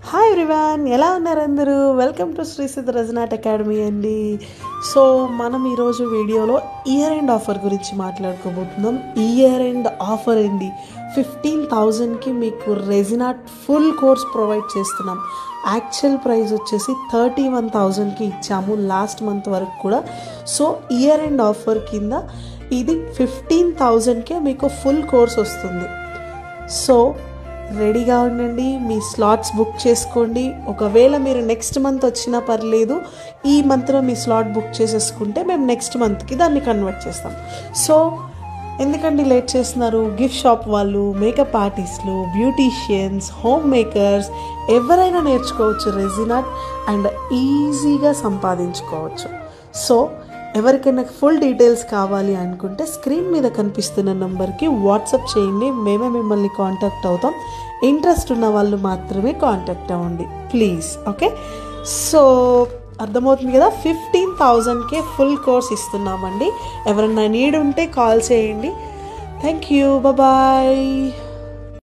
Hi everyone, ఎలా ఉన్నారు అందరూ? వెల్కమ్ టు శ్రీ సిద్ధ రజనాట్ అకాడమీ అండి. సో మనం ఈరోజు వీడియోలో ఇయర్ ఎండ్ ఆఫర్ గురించి మాట్లాడుకోబోతున్నాం. ఇయర్ ఎండ్ ఆఫర్ అండి, 15,000కి మీకు రెజినాట్ ఫుల్ కోర్స్ ప్రొవైడ్ చేస్తున్నాం. యాక్చువల్ ప్రైస్ వచ్చేసి 31,000కి ఇచ్చాము లాస్ట్ మంత్ వరకు కూడా. సో ఇయర్ ఎండ్ ఆఫర్ కింద ఇది 15,000కే మీకు ఫుల్ కోర్స్ వస్తుంది. సో రెడీగా ఉండండి, మీ స్లాట్స్ బుక్ చేసుకోండి. ఒకవేళ మీరు నెక్స్ట్ మంత్ వచ్చినా పర్లేదు, ఈ మంత్లో మీ స్లాట్ బుక్ చేసేసుకుంటే మేము నెక్స్ట్ మంత్కి దాన్ని కన్వర్ట్ చేస్తాం. సో ఎందుకండి లేట్ చేస్తున్నారు? గిఫ్ట్ షాప్ వాళ్ళు, మేకప్ ఆర్టిస్టులు, బ్యూటీషియన్స్, హోమ్ మేకర్స్ ఎవరైనా నేర్చుకోవచ్చు రెజినాట్ అండ్ ఈజీగా సంపాదించుకోవచ్చు. సో ఎవరికైనా ఫుల్ డీటెయిల్స్ కావాలి అనుకుంటే స్క్రీన్ మీద కనిపిస్తున్న నెంబర్కి వాట్సాప్ చేయండి, మేమే మిమ్మల్ని కాంటాక్ట్ అవుతాం. ఇంట్రెస్ట్ ఉన్న వాళ్ళు మాత్రమే కాంటాక్ట్ అవ్వండి ప్లీజ్. ఓకే, సో అర్థమవుతుంది కదా, 15,000కే ఫుల్ కోర్స్ ఇస్తున్నామండి. ఎవరన్నా నీడ్ ఉంటే కాల్ చేయండి. Thank you, bye.